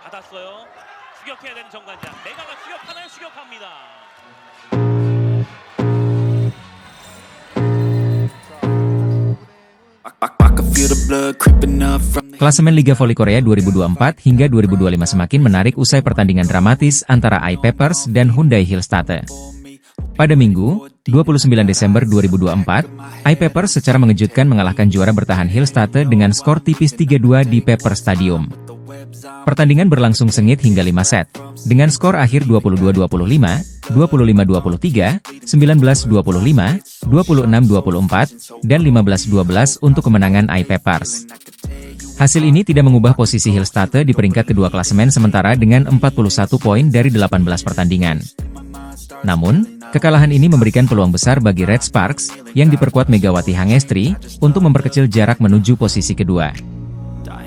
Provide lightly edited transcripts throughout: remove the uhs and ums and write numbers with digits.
받았어요. 추격해야 되는 정관장. 메가가 추격하나요? 추격합니다. Klasemen Liga Voli Korea 2024 hingga 2025 semakin menarik usai pertandingan dramatis antara I-Peppers dan Hyundai Hillstatte. Pada Minggu, 29 Desember 2024, I-Peppers secara mengejutkan mengalahkan juara bertahan Hillstatte dengan skor tipis 3-2 di Pepper Stadium. Pertandingan berlangsung sengit hingga 5 set, dengan skor akhir 22-25, 25-23, 19-25, 26-24, dan 15-12 untuk kemenangan I-Peppers. Hasil ini tidak mengubah posisi Hillstatte di peringkat kedua klasemen sementara dengan 41 poin dari 18 pertandingan. Namun, kekalahan ini memberikan peluang besar bagi Red Sparks, yang diperkuat Megawati Hangestri, untuk memperkecil jarak menuju posisi kedua.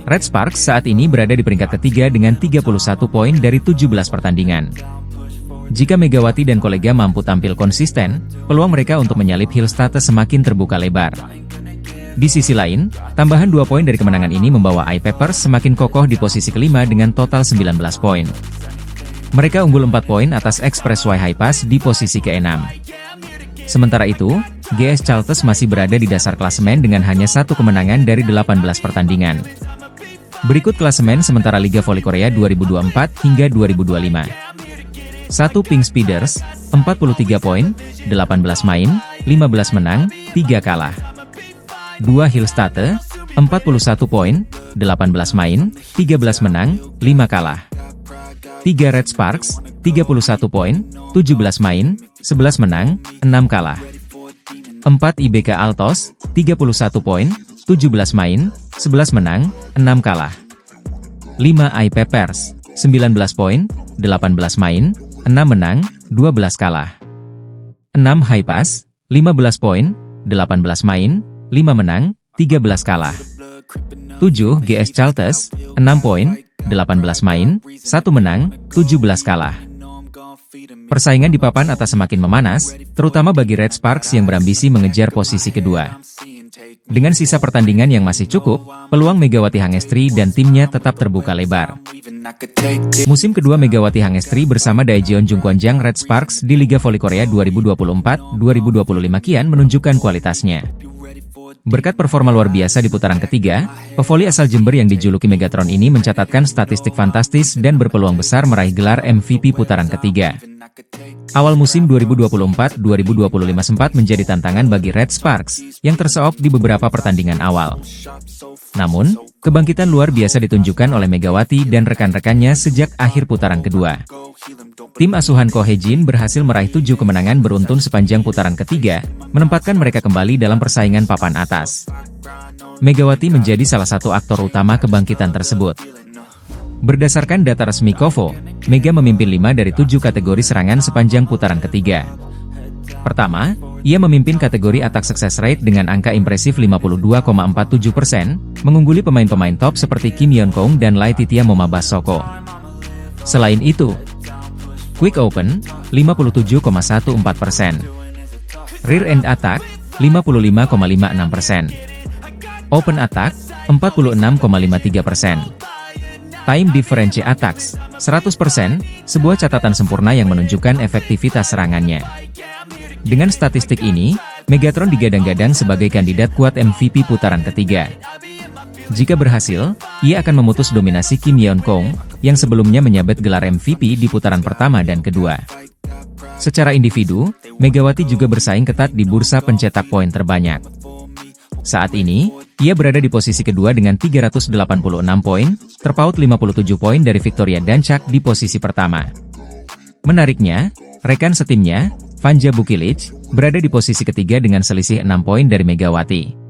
Red Sparks saat ini berada di peringkat ketiga dengan 31 poin dari 17 pertandingan. Jika Megawati dan kolega mampu tampil konsisten, peluang mereka untuk menyalip Hillstatte semakin terbuka lebar. Di sisi lain, tambahan 2 poin dari kemenangan ini membawa I-Peppers semakin kokoh di posisi kelima dengan total 19 poin. Mereka unggul 4 poin atas Expressway High Pass di posisi ke-6. Sementara itu, GS Charlton masih berada di dasar klasemen dengan hanya 1 kemenangan dari 18 pertandingan. Berikut klasemen sementara Liga Voli Korea 2024 hingga 2025. 1 Pink Speeders, 43 poin, 18 main, 15 menang, 3 kalah. 2 Hillstatte, 41 poin, 18 main, 13 menang, 5 kalah. 3 Red Sparks, 31 poin, 17 main, 11 menang, 6 kalah. 4 IBK Altos, 31 poin, 17 main, 11 menang, 6 kalah. 5 I-Peppers, 19 poin, 18 main, 6 menang, 12 kalah. 6 High Pass, 15 poin, 18 main, 5 menang, 13 kalah. 7 GS Charlton, 6 poin, 18 main, 1 menang, 17 kalah. Persaingan di papan atas semakin memanas, terutama bagi Red Sparks yang berambisi mengejar posisi kedua. Dengan sisa pertandingan yang masih cukup, peluang Megawati Hangestri dan timnya tetap terbuka lebar. Musim kedua Megawati Hangestri bersama Daejeon Jungkwanjang Red Sparks di Liga Voli Korea 2024-2025 kian menunjukkan kualitasnya. Berkat performa luar biasa di putaran ketiga, pevoli asal Jember yang dijuluki Megatron ini mencatatkan statistik fantastis dan berpeluang besar meraih gelar MVP putaran ketiga. Awal musim 2024-2025 sempat menjadi tantangan bagi Red Sparks, yang terseok di beberapa pertandingan awal. Namun, kebangkitan luar biasa ditunjukkan oleh Megawati dan rekan-rekannya sejak akhir putaran kedua. Tim asuhan Ko Hye-jin berhasil meraih 7 kemenangan beruntun sepanjang putaran ketiga, menempatkan mereka kembali dalam persaingan papan atas. Megawati menjadi salah satu aktor utama kebangkitan tersebut. Berdasarkan data resmi KOVO, Mega memimpin 5 dari 7 kategori serangan sepanjang putaran ketiga. Pertama, ia memimpin kategori attack success rate dengan angka impresif 52,47%, mengungguli pemain-pemain top seperti Kim Yeon-kong dan Laetitia Momabas-Soko. Selain itu, Quick Open, 57,14%. Rear End Attack, 55,56%. Open Attack, 46,53%. Time Difference Attacks, 100%, sebuah catatan sempurna yang menunjukkan efektivitas serangannya. Dengan statistik ini, Megatron digadang-gadang sebagai kandidat kuat MVP putaran ketiga. Jika berhasil, ia akan memutus dominasi Kim Yeon-kong, yang sebelumnya menyabet gelar MVP di putaran pertama dan kedua. Secara individu, Megawati juga bersaing ketat di bursa pencetak poin terbanyak. Saat ini, ia berada di posisi kedua dengan 386 poin, terpaut 57 poin dari Victoria Danchak di posisi pertama. Menariknya, rekan setimnya, Vanja Bukilic, berada di posisi ketiga dengan selisih 6 poin dari Megawati.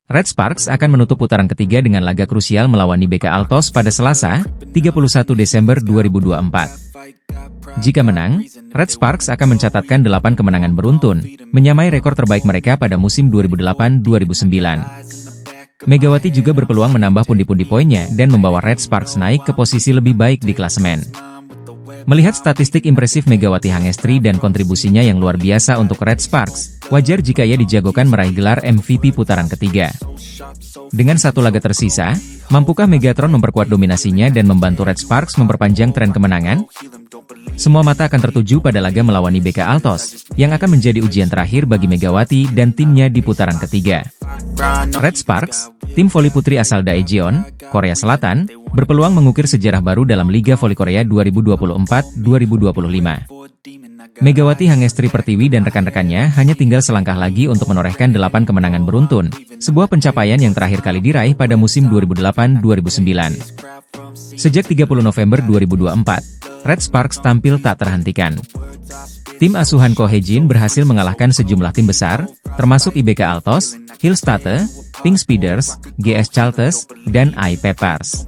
Red Sparks akan menutup putaran ketiga dengan laga krusial melawan IBK Altos pada Selasa, 31 Desember 2024. Jika menang, Red Sparks akan mencatatkan 8 kemenangan beruntun, menyamai rekor terbaik mereka pada musim 2008-2009. Megawati juga berpeluang menambah pundi-pundi poinnya dan membawa Red Sparks naik ke posisi lebih baik di klasemen. Melihat statistik impresif Megawati Hangestri dan kontribusinya yang luar biasa untuk Red Sparks, wajar jika ia dijagokan meraih gelar MVP putaran ketiga. Dengan satu laga tersisa, mampukah Megatron memperkuat dominasinya dan membantu Red Sparks memperpanjang tren kemenangan? Semua mata akan tertuju pada laga melawan IBK Altos, yang akan menjadi ujian terakhir bagi Megawati dan timnya di putaran ketiga. Red Sparks, tim voli putri asal Daejeon, Korea Selatan, berpeluang mengukir sejarah baru dalam Liga Voli Korea 2024-2025. Megawati Hangestri Pertiwi dan rekan-rekannya hanya tinggal selangkah lagi untuk menorehkan 8 kemenangan beruntun, sebuah pencapaian yang terakhir kali diraih pada musim 2008-2009. Sejak 30 November 2024, Red Sparks tampil tak terhentikan. Tim asuhan Ko Hye-jin berhasil mengalahkan sejumlah tim besar, termasuk IBK Altos, Hillstate, Pink Speeders, GS Chalters, dan I Peppers.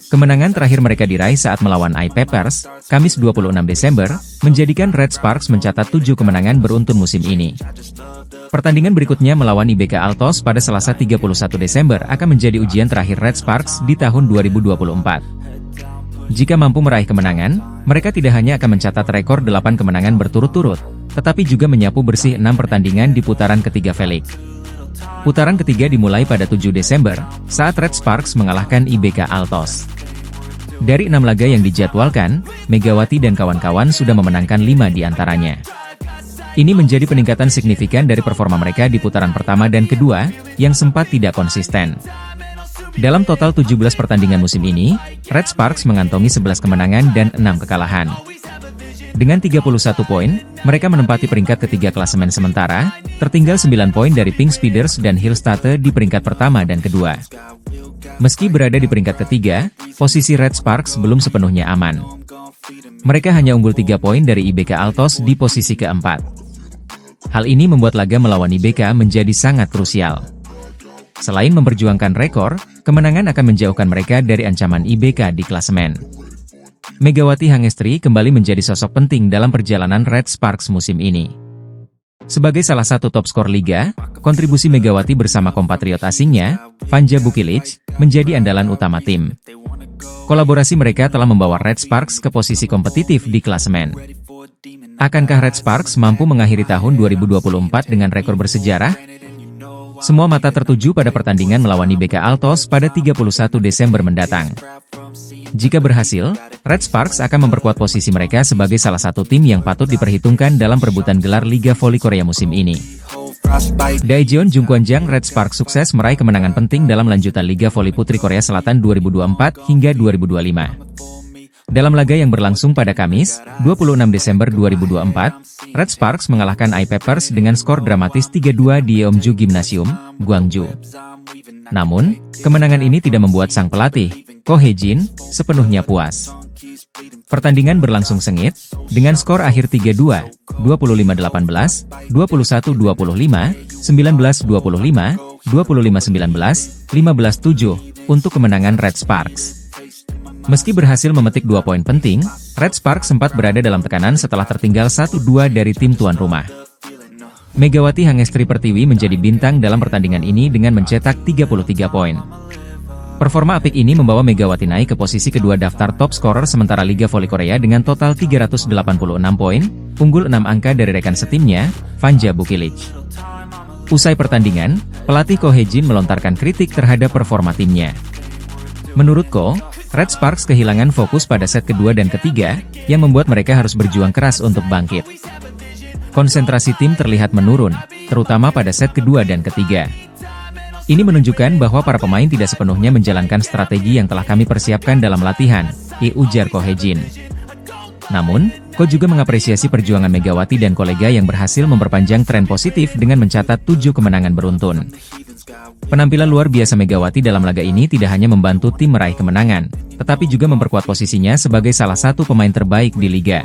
Kemenangan terakhir mereka diraih saat melawan I Peppers, Kamis 26 Desember, menjadikan Red Sparks mencatat 7 kemenangan beruntun musim ini. Pertandingan berikutnya melawan IBK Altos pada Selasa 31 Desember akan menjadi ujian terakhir Red Sparks di tahun 2024. Jika mampu meraih kemenangan, mereka tidak hanya akan mencatat rekor 8 kemenangan berturut-turut, tetapi juga menyapu bersih 6 pertandingan di putaran ketiga V-League. Putaran ketiga dimulai pada 7 Desember, saat Red Sparks mengalahkan IBK Altos. Dari 6 laga yang dijadwalkan, Megawati dan kawan-kawan sudah memenangkan 5 di antaranya. Ini menjadi peningkatan signifikan dari performa mereka di putaran pertama dan kedua, yang sempat tidak konsisten. Dalam total 17 pertandingan musim ini, Red Sparks mengantongi 11 kemenangan dan 6 kekalahan. Dengan 31 poin, mereka menempati peringkat ketiga klasemen sementara, tertinggal 9 poin dari Pink Speeders dan Hillstate di peringkat pertama dan kedua. Meski berada di peringkat ketiga, posisi Red Sparks belum sepenuhnya aman. Mereka hanya unggul 3 poin dari IBK Altos di posisi keempat. Hal ini membuat laga melawan IBK menjadi sangat krusial. Selain memperjuangkan rekor, kemenangan akan menjauhkan mereka dari ancaman IBK di klasemen. Megawati Hangestri kembali menjadi sosok penting dalam perjalanan Red Sparks musim ini. Sebagai salah satu top skor liga, kontribusi Megawati bersama kompatriot asingnya, Vanja Bukilic, menjadi andalan utama tim. Kolaborasi mereka telah membawa Red Sparks ke posisi kompetitif di klasemen. Akankah Red Sparks mampu mengakhiri tahun 2024 dengan rekor bersejarah? Semua mata tertuju pada pertandingan melawan IBK Altos pada 31 Desember mendatang. Jika berhasil, Red Sparks akan memperkuat posisi mereka sebagai salah satu tim yang patut diperhitungkan dalam perebutan gelar Liga Voli Korea musim ini. Daejeon Jungkwanjang Red Sparks sukses meraih kemenangan penting dalam lanjutan Liga Voli Putri Korea Selatan 2024 hingga 2025. Dalam laga yang berlangsung pada Kamis, 26 Desember 2024, Red Sparks mengalahkan I Peppers dengan skor dramatis 3-2 di Yeomju Gymnasium, Gwangju. Namun, kemenangan ini tidak membuat sang pelatih, Ko Hye-jin, sepenuhnya puas. Pertandingan berlangsung sengit, dengan skor akhir 3-2, 25-18, 21-25, 19-25, 25-19, 15-7, untuk kemenangan Red Sparks. Meski berhasil memetik 2 poin penting, Red Sparks sempat berada dalam tekanan setelah tertinggal 1-2 dari tim tuan rumah. Megawati Hangestri Pertiwi menjadi bintang dalam pertandingan ini dengan mencetak 33 poin. Performa apik ini membawa Megawati naik ke posisi kedua daftar top scorer sementara Liga Voli Korea dengan total 386 poin, unggul 6 angka dari rekan setimnya, Vanja Bukilic. Usai pertandingan, pelatih Ko Hye-jin melontarkan kritik terhadap performa timnya. Menurut Ko, Red Sparks kehilangan fokus pada set kedua dan ketiga, yang membuat mereka harus berjuang keras untuk bangkit. Konsentrasi tim terlihat menurun, terutama pada set kedua dan ketiga. Ini menunjukkan bahwa para pemain tidak sepenuhnya menjalankan strategi yang telah kami persiapkan dalam latihan, ujar Ko Hye-jin. Namun, Ko juga mengapresiasi perjuangan Megawati dan kolega yang berhasil memperpanjang tren positif dengan mencatat 7 kemenangan beruntun. Penampilan luar biasa Megawati dalam laga ini tidak hanya membantu tim meraih kemenangan, tetapi juga memperkuat posisinya sebagai salah satu pemain terbaik di liga.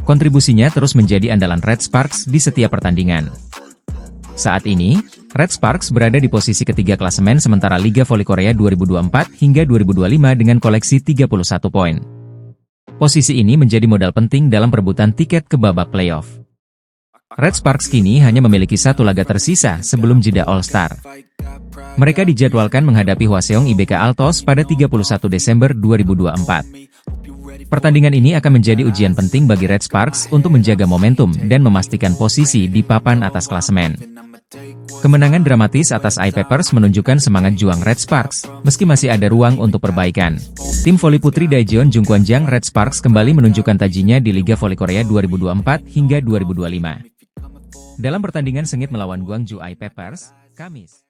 Kontribusinya terus menjadi andalan Red Sparks di setiap pertandingan. Saat ini, Red Sparks berada di posisi ketiga klasemen sementara Liga Voli Korea 2024 hingga 2025 dengan koleksi 31 poin. Posisi ini menjadi modal penting dalam perebutan tiket ke babak playoff. Red Sparks kini hanya memiliki satu laga tersisa sebelum jeda All-Star. Mereka dijadwalkan menghadapi Hwaseong IBK Altos pada 31 Desember 2024. Pertandingan ini akan menjadi ujian penting bagi Red Sparks untuk menjaga momentum dan memastikan posisi di papan atas klasemen. Kemenangan dramatis atas I-Papers menunjukkan semangat juang Red Sparks, meski masih ada ruang untuk perbaikan. Tim voli putri Daejeon Jungkwanjang Red Sparks kembali menunjukkan tajinya di Liga Voli Korea 2024 hingga 2025. Dalam pertandingan sengit melawan Gwangju I-Papers, Kamis.